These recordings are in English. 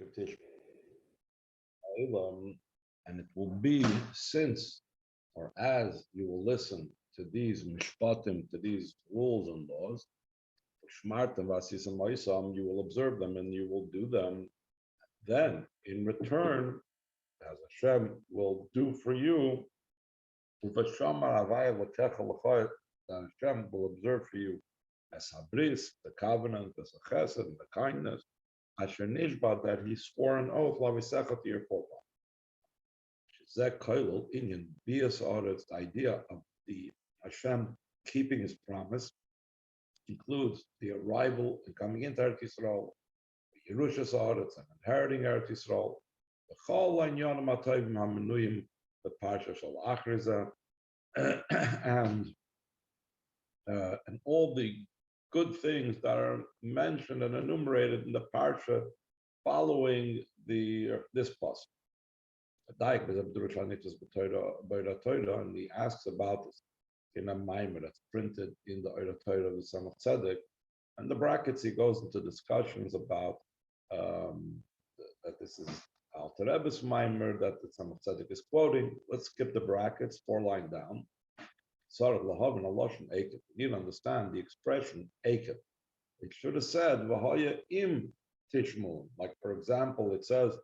of Tishma. And it will be since or as you will listen to these mishpatim, to these rules and laws, shmartem vasisam moisam, you will observe them and you will do them. Then, in return, as Hashem will do for you, that Hashem will observe for you as habris, the covenant, as a chesed, the kindness, asher nishbat, that he swore an oath, lavisecha, to your forefathers. Zek koilel inyan bias audits, the idea of the Hashem keeping his promise includes the arrival and coming into Eretz Yisrael, the Yerushas audits and inheriting Eretz Yisrael, the Chol Lanyonim Atayvim Hamenuyim, the Parsha Shal Achriza, and all the good things that are mentioned and enumerated in the Parsha following this passage. Daik is Abdul Shanitis Torah, and he asks about this in a mimer that's printed in the Torah of the Son of Tzedek. And the brackets, he goes into discussions about that this is Alter Rebbe's mimer that the Son of Tzedek is quoting. Let's skip the brackets, 4 lines down. Sarah Lahav and Aloshin Eket. You need to understand the expression Eket. It should have said Vahaya im Tishmun. Like, for example, it says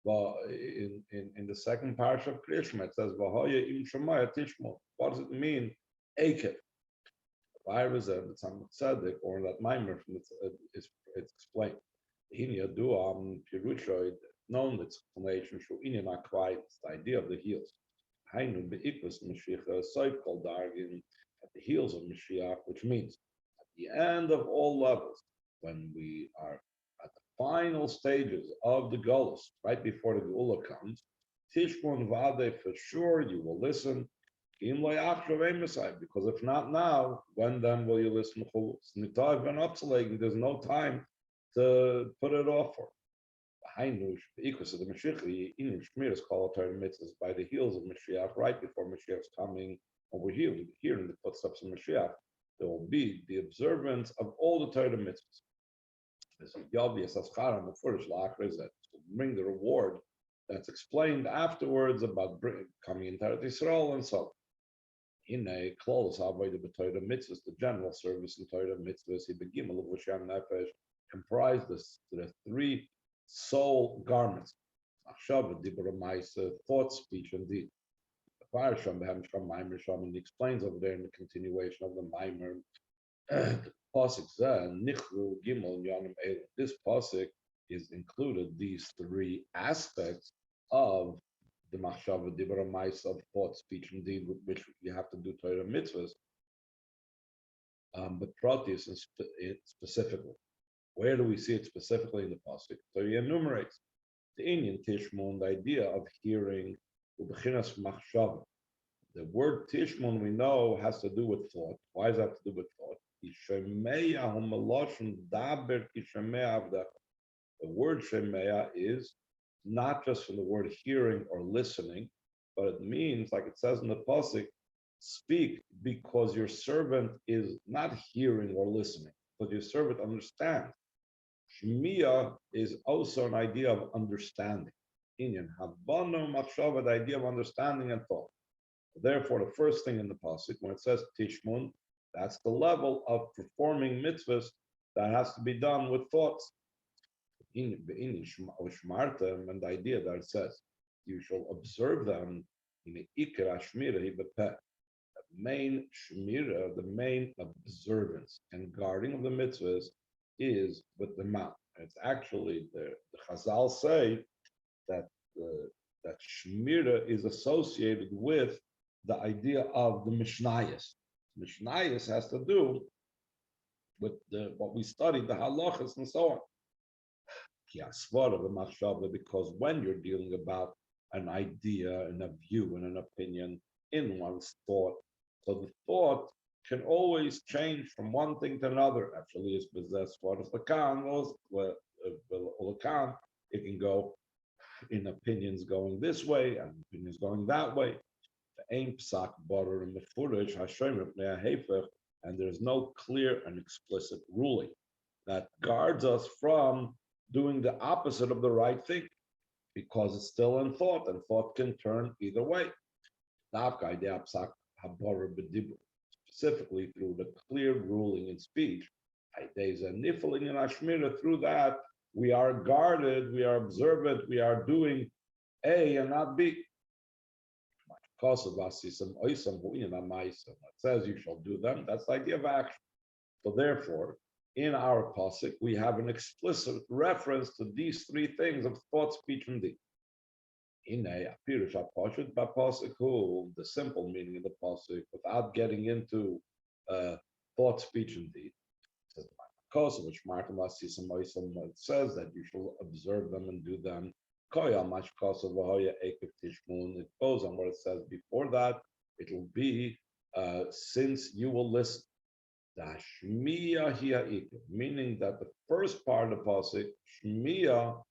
in the second parsha of Krishma, it says Vahaya im Shemaya Tishmun. What does it mean? Eket. The virus and the Tzemach Tzedek, or that mimer, it's explained. In Yadu Pirusha, known explanation, Shu Inyan Akwai, it's the idea of the heels. Hainu Be'ikus Mashiach, Soif Kol Dargin, at the heels of Mashiach, which means at the end of all levels, when we are at the final stages of the Golus, right before the Geula comes, Tishmon Vade, for sure you will listen. Because if not now, when then will you listen to Chulus? There's no time to put it off for. Because of the Mashiach, in Shmir is called Torah mitzvahs by the heels of Mashiach, right before Mashiach is coming over here. Here in the footsteps of Mashiach, there will be the observance of all the Torah mitzvahs. This is obvious as Charam Mufurish Lachris that will bring the reward that's explained afterwards about coming into Eretz Yisrael and so on. In a close avoided the Torah mitzvahs, the general service in Torah mitzvahs, he begin of Hashem Nefesh, comprised the 3 soul garments: Achshav, Dibur Maisa, thought, speech, and deed. The Parasham Behem Sham Maimer Sham, and he explains over there in the continuation of the Maimer. The pasuk Nichru Gimel Yanim El. This pasuk is included these 3 aspects of the machshava, dibra ma'isa, of thought, speech, and deed, which you have to do Torah mitzvahs. But proteus specifically, where do we see it specifically in the pasuk? So he enumerates the Indian tishmon, the idea of hearing, u'bechinas machshava. The word tishmon we know has to do with thought. Why does that have to do with thought? The word shemeya is not just from the word hearing or listening, but it means, like it says in the pasuk, speak because your servant is not hearing or listening, but your servant understands. Shmiya is also an idea of understanding. Inyan habano machshava, the idea of understanding and thought. Therefore, the first thing in the pasuk, when it says tishmun, that's the level of performing mitzvahs that has to be done with thoughts. And the idea that it says you shall observe them in the ikra shmira, the main shmira, the main observance and guarding of the mitzvahs is with the mouth. It's actually the Chazal say that that shmira is associated with the idea of the mishnayos. Mishnayos has to do with what we studied, the halachas and so on. Because when you're dealing about an idea and a view and an opinion in one's thought, so the thought can always change from one thing to another. Actually, is possessed what is the Lacan, it can go in opinions going this way and opinions going that way. The aim psak border in the furish and there's no clear and explicit ruling that guards us from doing the opposite of the right thing because it's still in thought, and thought can turn either way. Specifically through the clear ruling in speech, through that we are guarded, we are observant, we are doing A and not B. It says you shall do them. That's the idea of action. So therefore, in our pasuk, we have an explicit reference to these three things of thought, speech, and deed. In the simple meaning of the pasuk, without getting into thought, speech, and deed. Which it says that you shall observe them and do them. It goes on what it says before that. It'll be since you will listen. Meaning that the first part of the pasuk, shmiya,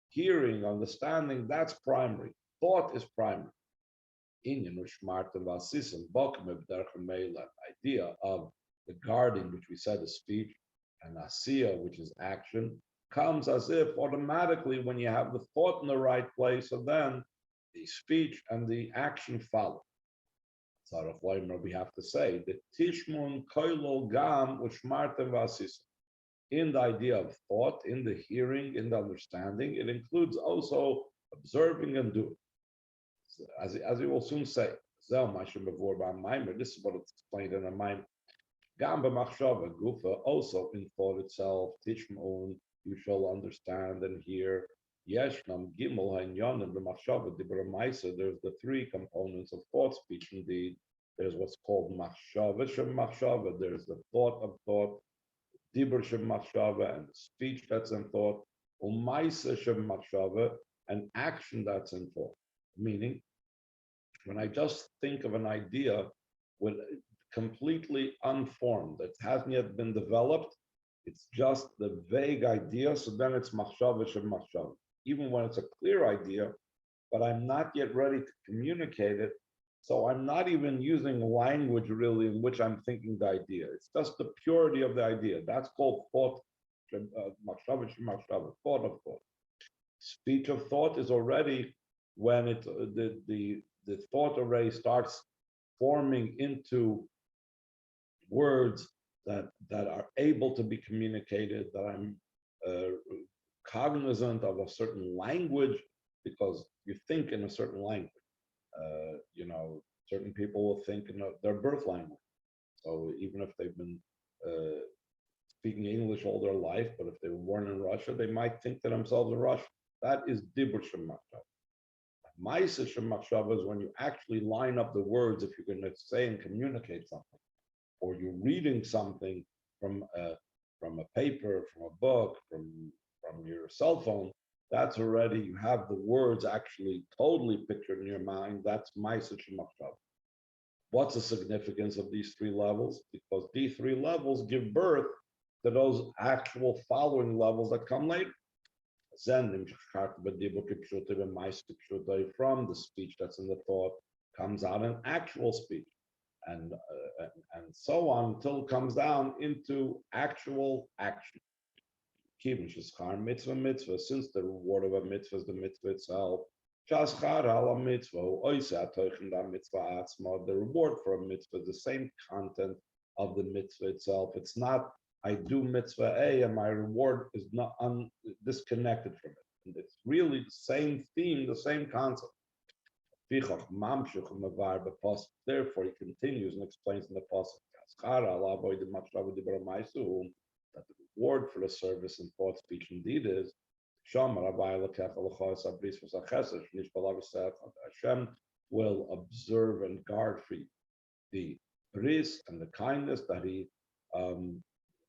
hearing, understanding, that's primary. Thought is primary. Idea of the guarding, which we said is speech, and asiya, which is action, comes as if automatically when you have the thought in the right place, so then the speech and the action follow. We have to say that tishmun koilo gam ushmartem vasis. In the idea of thought, in the hearing, in the understanding, it includes also observing and doing. So as we will soon say, this is what it's explained in the mind. Gamba machshava gufa, also in thought itself, tishmun, you shall understand and hear. Yeshnam gimel hanyanim b'machshava dibramaisa. There's the three components of thought, speech, and deed. There's what's called machshava shem machshava. There's the thought of thought, dibur shem machshava, and the speech that's in thought, umaisa shem machshava, and action that's in thought. Meaning, when I just think of an idea with completely unformed, that hasn't yet been developed, it's just the vague idea, so then it's machshava shem machshava. Even when it's a clear idea, but I'm not yet ready to communicate it, so I'm not even using language really in which I'm thinking the idea. It's just the purity of the idea. That's called thought, machshava shem machshava, thought of thought. Speech of thought is already when it the thought array starts forming into words that are able to be communicated, that I'm cognizant of a certain language, because you think in a certain language. Certain people will think in their birth language. So even if they've been speaking English all their life, but if they were born in Russia, they might think to themselves in Russian. That is dibur shem machshava. Ma'aseh shem machshava is when you actually line up the words if you're going to say and communicate something, or you're reading something from a paper, from a book, from your cell phone. That's already, you have the words actually totally pictured in your mind. That's ma'aseh shem machshava. What's the significance of these three levels? Because these three levels give birth to those actual following levels that come later. From the speech that's in the thought comes out an actual speech, and so on until it comes down into actual action. Mitzvah, since the reward of a mitzvah is the mitzvah itself. The reward for a mitzvah is the same content of the mitzvah itself. It's not I do mitzvah A and my reward is not disconnected from it. And it's really the same theme, the same concept. Therefore, he continues and explains in the pasuk that the reward for the service in thought, speech, and deed is Hashem will observe and guard for you the bris and the kindness that he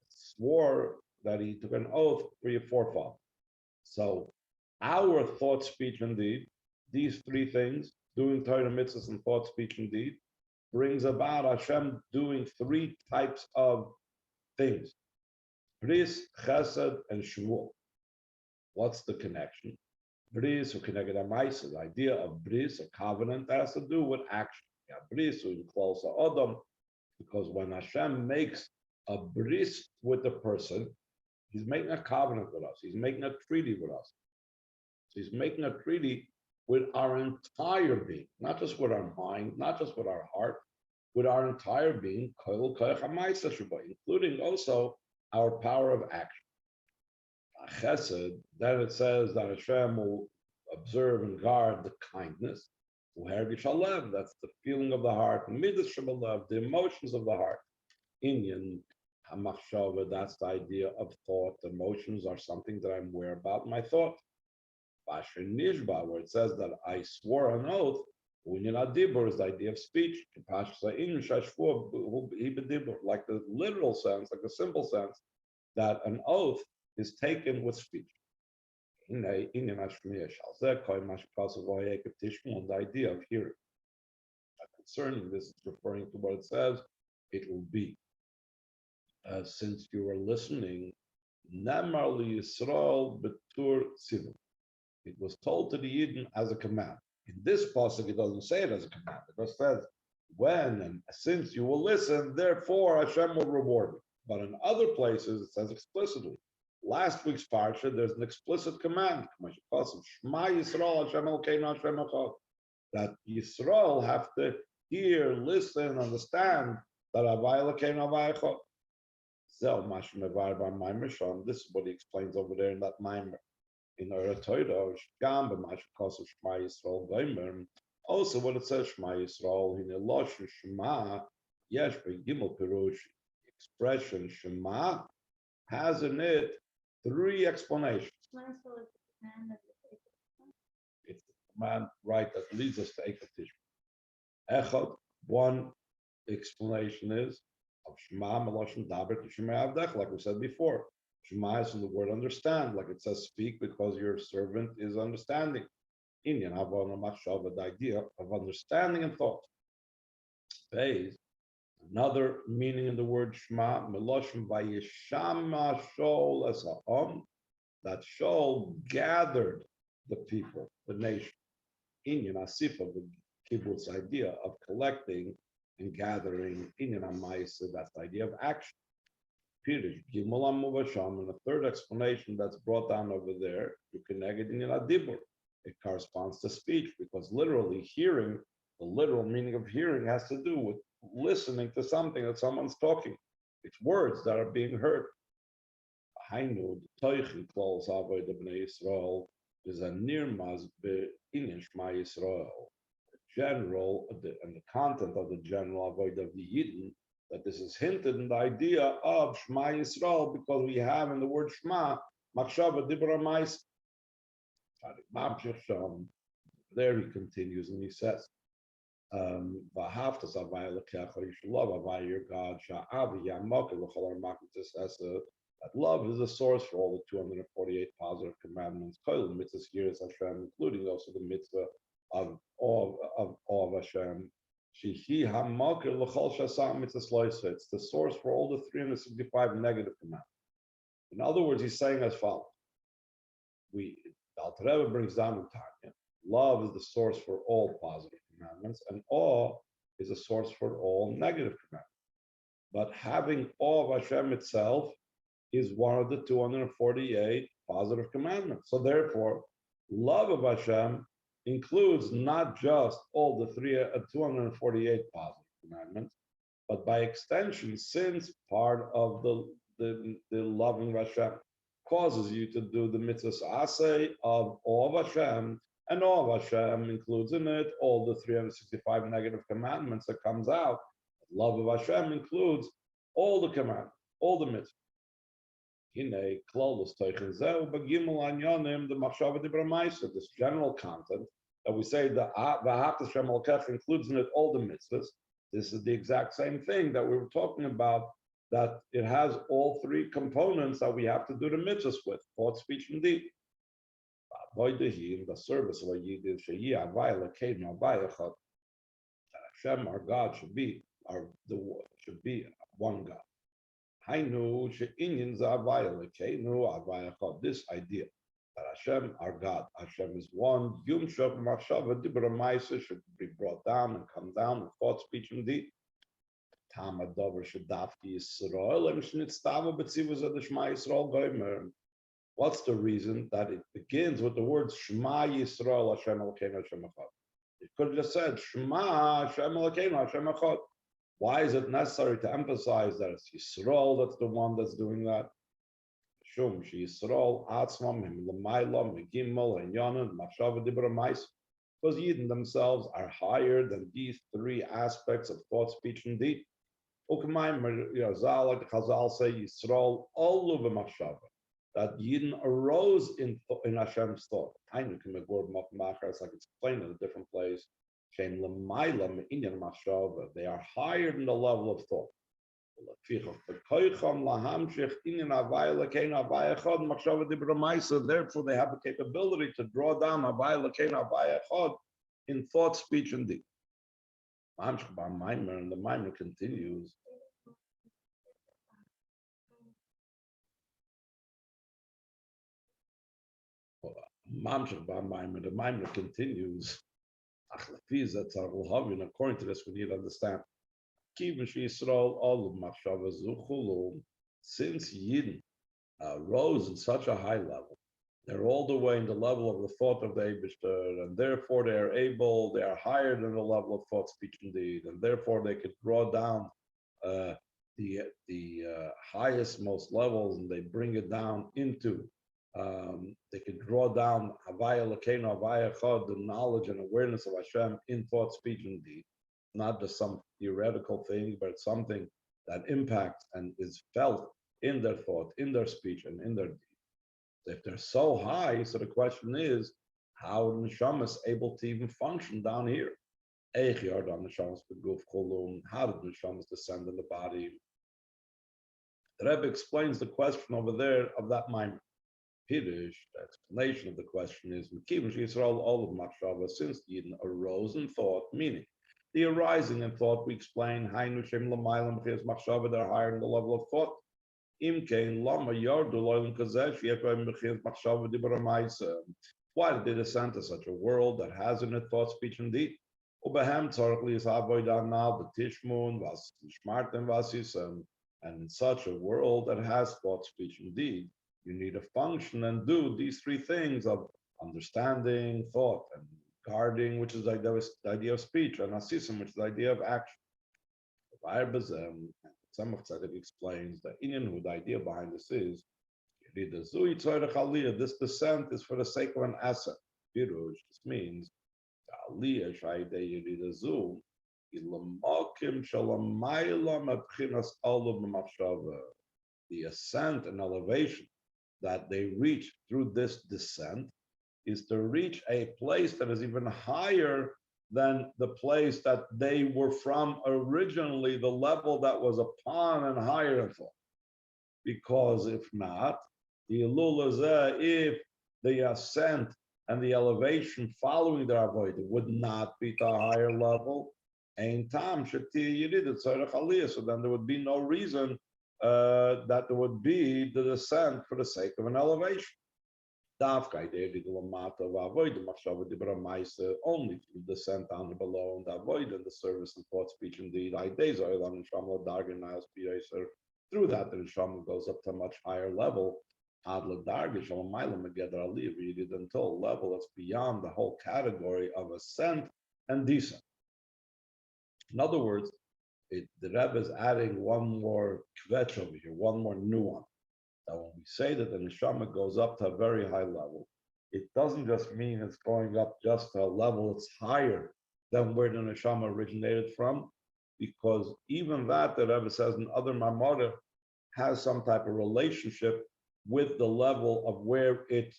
swore, that he took an oath for your forefather. So our thought, speech, and deed, these three things, doing Torah mitzvahs and thought, speech, and deed, brings about Hashem doing three types of things: bris, chesed, and shvuah. What's the connection? Bris, who connected a ma'aseh, the idea of bris, a covenant, that has to do with action. Yeah, bris, who includes Adam, because when Hashem makes a bris with a person, He's making a covenant with us. He's making a treaty with us. So he's making a treaty with our entire being, not just with our mind, not just with our heart, with our entire being, including also our power of action. Chesed, then it says that Hashem will observe and guard the kindness. That's the feeling of the heart. Midas Shemalav, the emotions of the heart. Inyan Hamachshava, that's the idea of thought. Emotions are something that I'm aware about my thought. Basher Nishba, where it says that I swore an oath, Unyan Adibur is the idea of speech. Like the literal sense, like the simple sense, that an oath is taken with speech. And the idea of hearing. Concerning this, it's referring to what it says, it will be. Since you are listening, Namar Yisrael Betur Tzivim. It was told to the Yidden as a command. In this pasuk, it doesn't say it as a command. It just says, when and since you will listen, therefore Hashem will reward you. But in other places, it says explicitly. Last week's parsha, there's an explicit command. Shema Yisrael Hashem Elokeinu Hashem Echad. That Yisrael have to hear, listen, understand that Havai Elokeinu Havai Echad. This is what he explains over there in that Maimer. In our Torah, also what it says, Shema Yisrael, in Elosh Shema, Yesh Gimel Pirush, expression Shema has in it three explanations. It's the command, right, that leads us to Eikat Tishma. Echad, one explanation is of Shema Meloshem Daber to Shema Avdech, like we said before. Shema is from the word understand, like it says speak because your servant is understanding. Inyan Havana Machshava, the idea of understanding and thought. Phase, another meaning in the word Shema, Meloshem Vayishama Shol as Ha'om, that Shol gathered the people, the nation. Inyan Asifa, the kibbutz idea of collecting and gathering. Inyan Amaisa, that's the idea of action. And the third explanation that's brought down over there, you can negate in adibur. It corresponds to speech because literally hearing, the literal meaning of hearing has to do with listening to something that someone's talking. It's words that are being heard. Hainu, the Toichin calls Avoid of Bnei Yisrael is a nirmaz be'inyan Shema Yisrael. The general and the content of the general Avoid of the Yidden, that this is hinted in the idea of Shema Yisrael because we have in the word Shema, Machshava Dibra Mais. There he continues and he says, that love is the source for all the 248 positive commandments, including also the mitzvah of awe of Hashem. It's the source for all the 365 negative commandments. In other words, he's saying as follows. The Alter Rebbe brings down in Tanya, love is the source for all positive commandments, and awe is a source for all negative commandments. But having awe of Hashem itself is one of the 248 positive commandments. So therefore, love of Hashem includes not just all the 248 positive commandments, but by extension, since part of the loving Hashem causes you to do the mitzvah asay of awe of Hashem, and awe of Hashem includes in it all the 365 negative commandments that comes out. Love of Hashem includes all the commandments, all the mitzvahs. This general content that we say the V'ahavta Hashem Elokecha includes in it all the mitzvahs. This is the exact same thing that we were talking about, that it has all three components that we have to do the mitzvahs with, thought, speech, and deed. The service of a Yid is that Hashem, our God, should be one God. This idea that Hashem, our God, Hashem is one, should be brought down and come down in thought, speech, and deed. Tama Dover Shadafki Yisrael, and Shnitztava Betzivus of the Shema Yisrael Goimer. What's the reason that it begins with the words Shema Yisrael Hashem Elokeinu Hashem Echad? It could have just said Shema Hashem Elokeinu Hashem Echad. Why is it necessary to emphasize that it's Yisrael that's the one that's doing that? Shum She Yisrael Atzmam Him L'Mayla Megimel Henyanan Machshava Dibra Mais. Because Yidden themselves are higher than these three aspects of thought, speech, and deed. Like the Chazal say, Yisrael all over Machshava. That Yidden arose in Hashem's thought. As I can explain in a different place. They are higher than the level of thought. Therefore, they have the capability to draw down in thought, speech, and deed. And the Maimer continues. The Maimer continues. According to this, we need to understand. Since Yidden rose in such a high level, they're all the way in the level of the thought of the Eibishter, and therefore they are higher than the level of thought, speech, and deed, and therefore they could draw down the highest, most levels, and they bring it down into they could draw down Havaya Lakeinu, Havaya Chod, the knowledge and awareness of Hashem in thought, speech, and deed. Not just some theoretical thing, but it's something that impacts and is felt in their thought, in their speech, and in their deed. So if they're so high, so the question is, how the neshama is able to even function down here? How did the neshama descend in the body? The Rebbe explains the question over there of that mind. Piddush, the explanation of the question is, all of Machshava, since Yidden arose in thought, meaning the arising in thought, we explain, they're higher than the level of thought. Why did they descend to such a world that has in it thought, speech, and deed? And in such a world that has thought, speech, and deed, you need to function and do these three things of understanding, thought, and guarding, which is the idea of speech, and asisim, which is the idea of action. Some of Tzaddik explains that the idea behind this is this descent is for the sake of an asset. This means the ascent and elevation that they reach through this descent is to reach a place that is even higher than the place that they were from originally, the level that was upon and higher than thought. Because if not, if the ascent and the elevation following the avodah would not be to a higher level, so then there would be no reason that there would be the descent for the sake of an elevation. Only through descent down below and avoid the service and thought, speech, and deed. Through that, the neshama goes up to a much higher level. Until a level that's beyond the whole category of ascent and descent. In other words, the Rebbe is adding one more kvetch over here, one more nuance. That when we say that the neshama goes up to a very high level, it doesn't just mean it's going up just to a level that's higher than where the neshama originated from, because even that, the Rebbe says in other Maimonides, has some type of relationship with the level of where it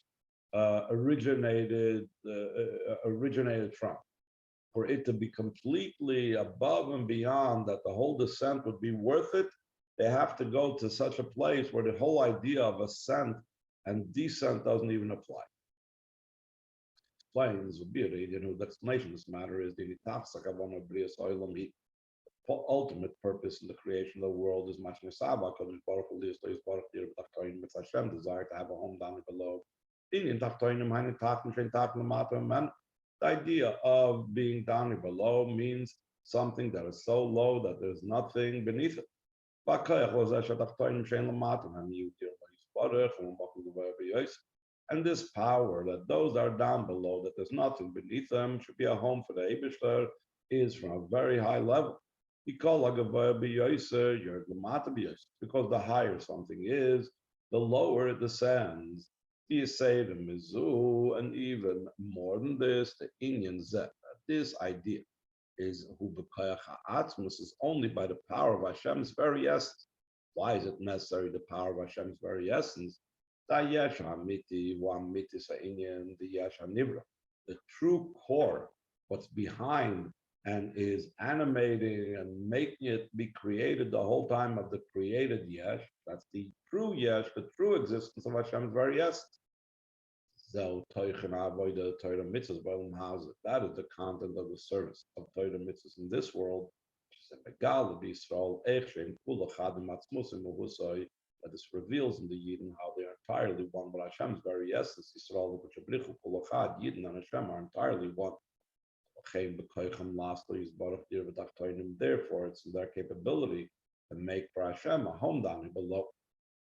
originated from. For it to be completely above and beyond that the whole descent would be worth it, they have to go to such a place where the whole idea of ascent and descent doesn't even apply. Explains the explanation of this matter is the ultimate purpose in the creation of the world is desire to have a home down below. The idea of being down below means something that is so low that there's nothing beneath it. And this power that those that are down below, that there's nothing beneath them, should be a home for the Eibishter, is from a very high level. Because the higher something is, the lower it descends. You say the mizu, and even more than this, the Inyan Zet. This idea is who Atzmus is only by the power of Hashem's very essence. Why is it necessary the power of Hashem's very essence? The true core, what's behind and is animating and making it be created the whole time of the created Yesh. That's the true Yesh, the true existence of Hashem's very essence. That is the content of the service of Torah mitzvahs in this world, that this reveals in the Yidden how they are entirely one with Hashem's very essence. Yisrael, Yidden and Hashem are entirely one. Therefore, it's in their capability to make for Hashem a home down below.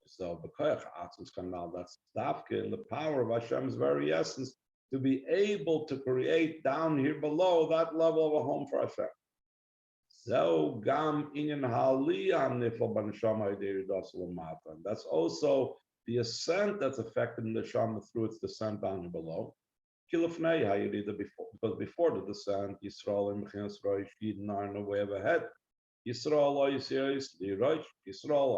So that's Dafka in the power of Hashem's very essence to be able to create down here below that level of a home for Hashem. So that's also the ascent that's affected in the Shama through its descent down here below. Because before the descent, Yisrael and Mechinas Rosh Yidden are in the way of ahead. Yisrael are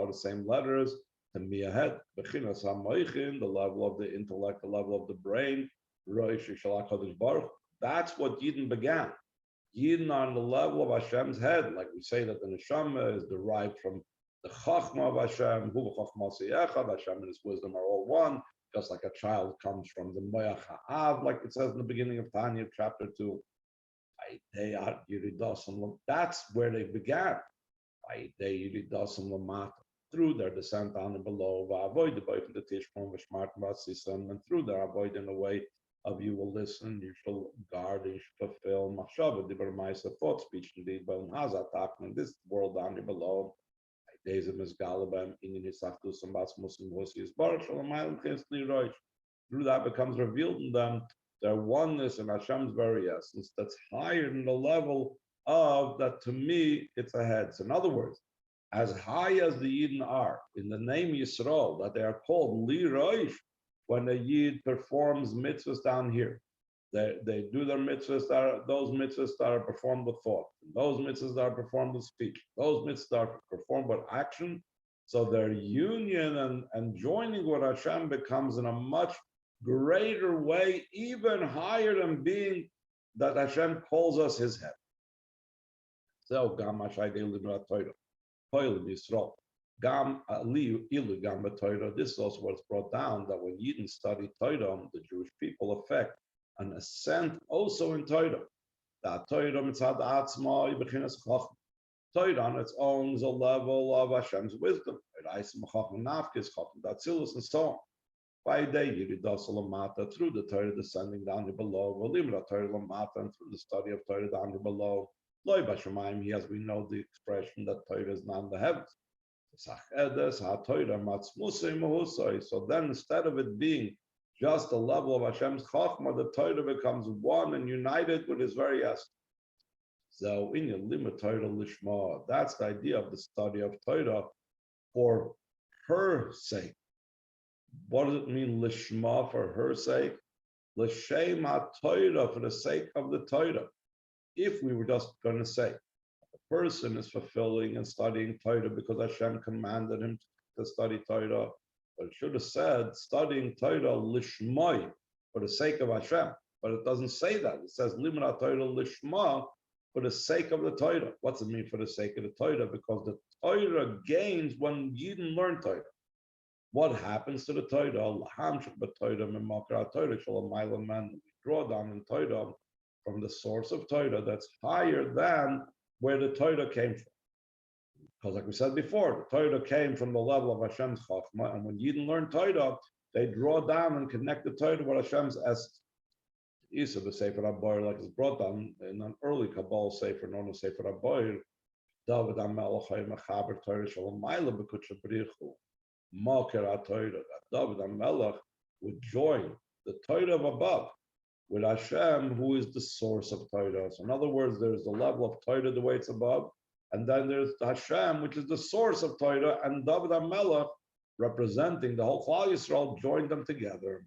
the same letters to me ahead. Bechinas HaMoichin, the level of the intellect, the level of the brain. Rosh Yishalach HaKadosh Baruch. That's what Yidden began. Yidden are on the level of Hashem's head, like we say that the neshama is derived from the chachma of Hashem. Hu v'chachma seyechad. Hashem and His wisdom are all one, just like a child comes from the moyach ha'av, like it says in the beginning of Tanya, chapter 2. That's where they began. Through their descent down and below, and through their avoid in a way of you will listen, you shall guard, you shall fulfill machshava, divrei ma'aser, thought, speech, and deed, but in this world down here below, through that becomes revealed in them their oneness in Hashem's very essence that's higher than the level of that. To me, it's a head. So in other words, as high as the Yidden are in the name Yisrael, that they are called Li Roish, when a Yid performs mitzvahs down here. They do their mitzvahs, those mitzvahs that are performed with thought, those mitzvahs that are performed with speech, those mitzvahs that are performed with action. So their union and joining with Hashem becomes in a much greater way, even higher than being that Hashem calls us His head. So this is also what's brought down, that when Yidden study Torah, the Jewish people affect an ascent also in Torah. That Torah mitzad atzma bechinas chachma. Torah on its own is a level of Hashem's wisdom. And so on. By day Yiridas through the Torah descending down here below, Limra Torah lamata, and through the study of Torah down here below. Loi b'shamayim, as we know the expression that Torah is not in the heavens. So then, instead of it being just a level of Hashem's chachma, the Torah becomes one and united with His very essence. So in your limit Torah lishma, that's the idea of the study of Torah for her sake. What does it mean lishma, for her sake? L'shem ha-Torah, for the sake of the Torah. If we were just going to say a person is fulfilling and studying Torah because Hashem commanded him to study Torah, but it should have said studying Torah lishmai, for the sake of Hashem. But it doesn't say that. It says limra Torah lishma, for the sake of the Torah. What's it mean for the sake of the Torah? Because the Torah gains when Yidden learn Torah. What happens to the Torah? We draw down in Torah from the source of Torah that's higher than where the Torah came from. Because like we said before, the Torah came from the level of Hashem's Chachma, and when Yidden learn Torah, they draw down and connect the Torah with Hashem's essence. Isa the Sefer HaBoyer, like it's brought down in an early Kabbalah Sefer, known as Sefer HaBoyer, David HaMelech HaMechaber Torah Shalom Maila B'Kudsha B'richu, Maker HaTorah, that David HaMelech would join the Torah of above with Hashem, who is the source of Torah. So in other words, there's the level of Torah the way it's above, and then there's Hashem, which is the source of Torah, and David HaMelech, representing the whole Klal Yisrael, joined them together.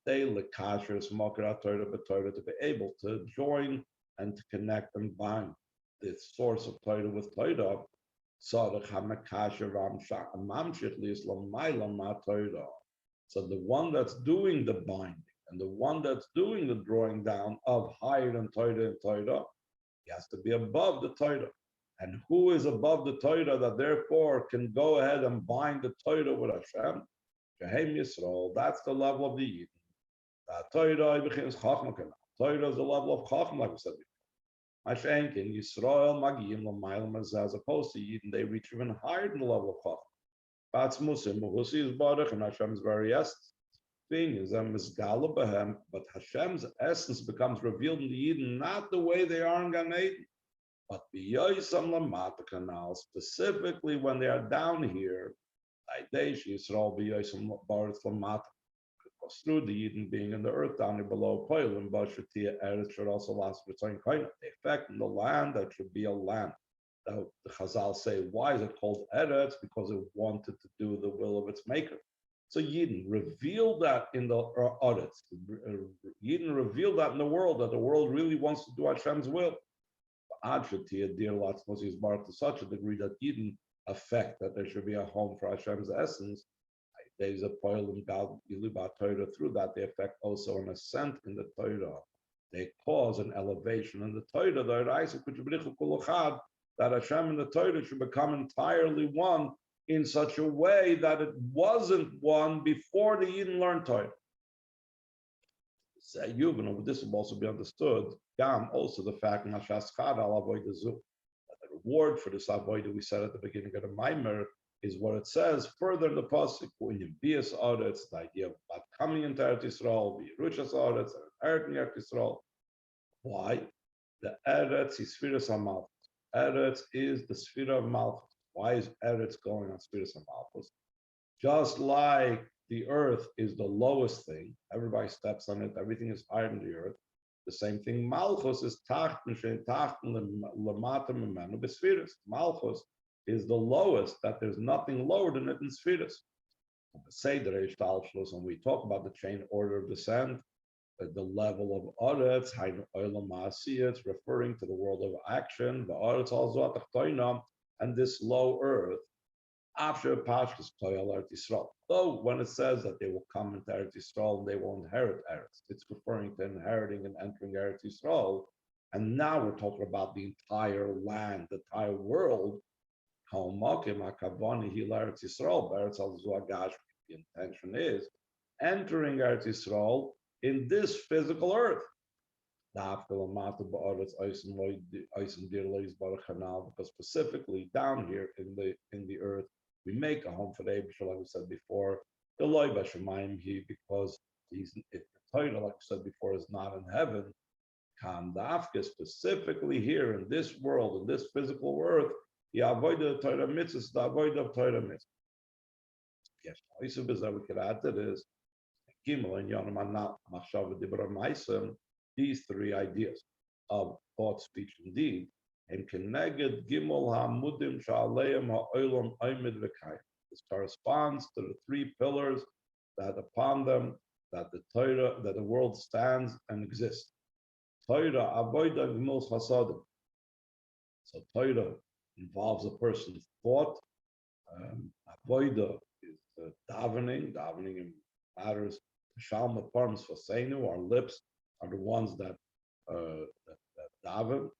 They lekashers Maker Torah b'Torah, to be able to join and to connect and bind the source of Torah with Torah. So the one that's doing the binding and the one that's doing the drawing down of higher than Torah and Torah, he has to be above the Torah. And who is above the Torah that therefore can go ahead and bind the Torah with Hashem? Shehem Yisrael, that's the level of the Yidden. Torah is the level of Chacham, like we said before. Mashenkin, Yisrael, Magiyim, Lamayim, as opposed to Yidden, they reach even higher than the level of Chacham. That's Musim, Muhusi is Baruch, and Hashem's very essence. Thing is, but Hashem's essence becomes revealed in the Yidden, not the way they are in Gan Eden, but B'yoysam Lamata Canal, specifically when they are down here, Aidesh Yisrael B'yoysam Baruch Lamata, through the Yidden being in the earth down here below Poil, and Bashatia Eretz should also last for its own kind of effect in the land that should be a land. Now, the Chazal say, why is it called Eretz? Because it wanted to do the will of its maker. So Yidden revealed that in the Eretz. Yidden revealed that in the world, that the world really wants to do Hashem's will. Adshatia, dear lots, is marked to such a degree that Yidden affect that there should be a home for Hashem's essence. There's a poil in God, Torah. Through that, they affect also an ascent in the Torah. They cause an elevation in the Torah. That Hashem and the Torah should become entirely one in such a way that it wasn't one before the Yidden learned Torah. This will also be understood. Also the fact that the reward for this avodah we said at the beginning of the Maimer is what it says further in the pasuk when you be as Aretz, the idea of coming into Eretz Yisrael, be Ruchas Aretz, and inheriting Eretz Yisrael. Why? The Eretz is Sphiras HaMalchus. Eretz is the Sphira of Malchus. Why is Eretz going on Sphiras HaMalchus? Just like the earth is the lowest thing, everybody steps on it, everything is higher than the earth. The same thing, Malchus is Tachten, Lamata Memenu B'Sphiras. Malchus is the lowest, that there's nothing lower than it in Sphiras. When we talk about the chain order of descent, at the level of Aretz, it's referring to the world of action, the Aretz also and this low earth, after Pashtus Eretz Yisrael. Though when it says that they will come into Eretz Yisrael, they will inherit Eretz, it's referring to inheriting and entering Eretz Yisrael. And now we're talking about the entire land, the entire world. The intention is entering Eretz Yisrael in this physical earth. Because specifically down here in the earth, we make a home for the Eibusha, like we said before. The loy b'shamayim because the Torah, like we said before, is not in heaven. Dafka specifically here in this world, in this physical earth, the avodah Torah mitzvahs, the avodah of Torah mitzvahs. Yes, we could add to this. Gimel and Yonam Machshava Dibra Ma'aseh, these three ideas of thought, speech, and deed, and connected Gimel HaMudim Sha'aleim HaOlam Oimid V'Kayim. This corresponds to the three pillars that upon them that the Torah, that the world stands and exists. Torah Avodah Gimel Chasadim. So Torah involves a person's thought. Avodah is davening in matters. Shalma Parms Faseinu, our lips are the ones that daven,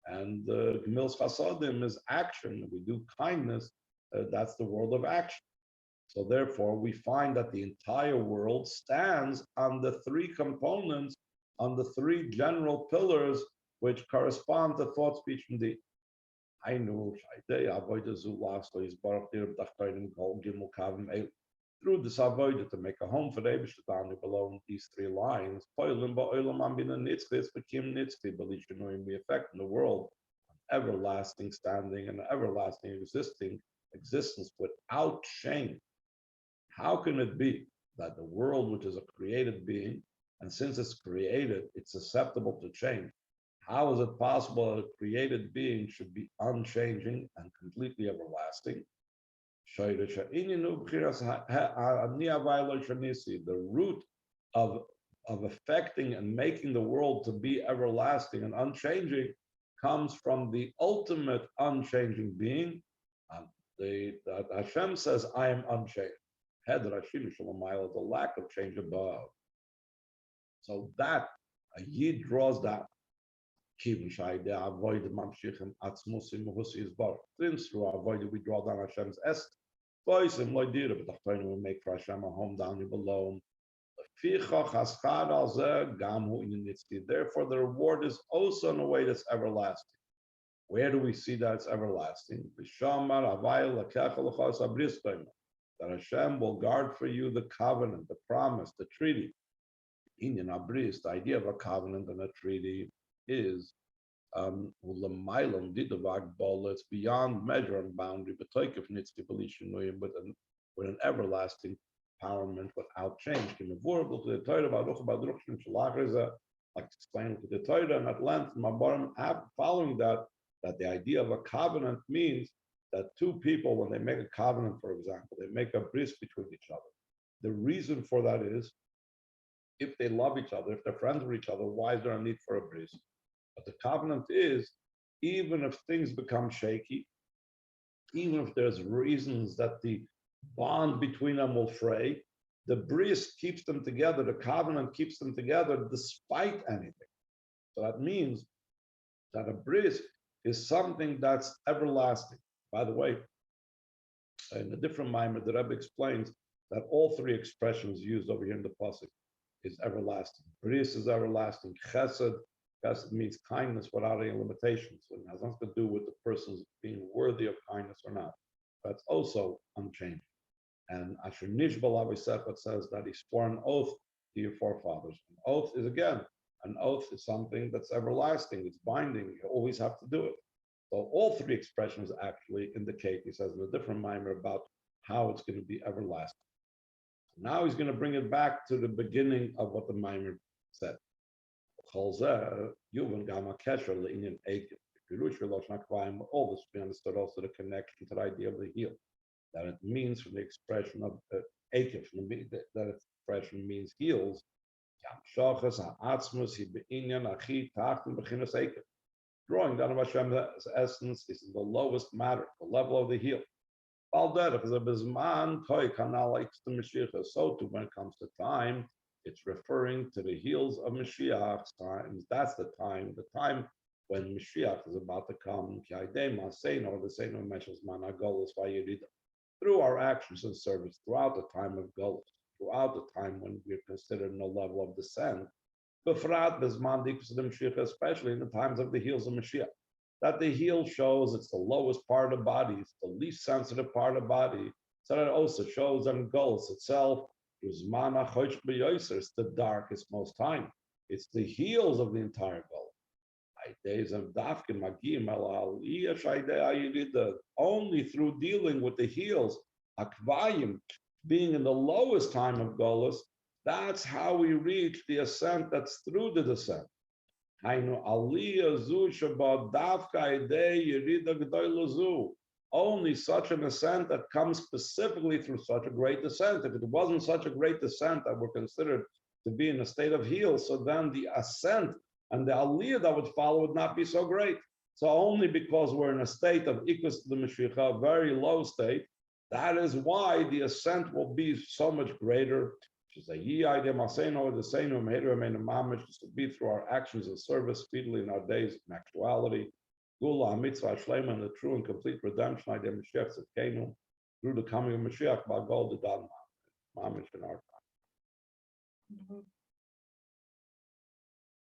and Gemilas Chasadim is action. We do kindness. That's the world of action. So therefore, we find that the entire world stands on the three components, on the three general pillars, which correspond to thought, speech, and deed. I know through this avoided to make a home for the Eibishter below these three lines. We affect in the world everlasting standing and everlasting existence without change. How can it be that the world, which is a created being, and since it's created, it's susceptible to change? How is it possible that a created being should be unchanging and completely everlasting? The root of affecting and making the world to be everlasting and unchanging comes from the ultimate unchanging being. That Hashem says, I am unchanged. The lack of change above. So that a Yid draws that. Since through avoid we draw down Hashem's est. We make for Hashem a home down here below. Therefore, the reward is also in a way that's everlasting. Where do we see that it's everlasting? That Hashem will guard for you the covenant, the promise, the treaty. Inyan Abris, the idea of a covenant and a treaty is it's beyond measure and boundary, but with an everlasting empowerment without change. Like explained to the Torah, and at length, following that the idea of a covenant means that two people, when they make a covenant, for example, they make a bris between each other. The reason for that is, if they love each other, if they're friends with each other, why is there a need for a bris? But the covenant is, even if things become shaky, even if there's reasons that the bond between them will fray, the bris keeps them together, the covenant keeps them together despite anything. So that means that a bris is something that's everlasting. By the way, in a different mimer, the Rebbe explains that all three expressions used over here in the pasuk is everlasting. Bris is everlasting. Chesed means kindness without any limitations. So it has nothing to do with the person's being worthy of kindness or not. That's also unchanging. And Asher Nishbal Avisephat says that he swore an oath to your forefathers. An oath is, again, an oath is something that's everlasting, it's binding, you always have to do it. So all three expressions actually indicate, he says in a different mimer, about how it's going to be everlasting. Now he's going to bring it back to the beginning of what the mimer said. All this we understood also the connection to the idea of the heel, that it means from the expression of Akif, that expression means heels. Drawing down of Hashem's essence is in the lowest matter, the level of the heel. So too, when it comes to time, it's referring to the heels of Mashiach's times. That's the time when Mashiach is about to come. Through our actions and service, throughout the time of Golus, throughout the time when we're considered in a level of descent, especially in the times of the heels of Mashiach. That the heel shows it's the lowest part of the body, it's the least sensitive part of the body. So that also shows that in Golus itself, it's the darkest most time. It's the heels of the entire goal. Only through dealing with the heels, akvayim, being in the lowest time of Golus, that's how we reach the ascent that's through the descent. Only such an ascent that comes specifically through such a great descent. If it wasn't such a great descent that we're considered to be in a state of heel, so then the ascent and the aliyah that would follow would not be so great. So only because we're in a state of ikus to the Mashiach, a very low state, that is why the ascent will be so much greater. Just to be through our actions and service speedily in our days in actuality. Gula mitzvah shlema, and the true and complete redemption idea Mashiach Tzidkenu, through the coming of Mashiach by gold the mamish in our time.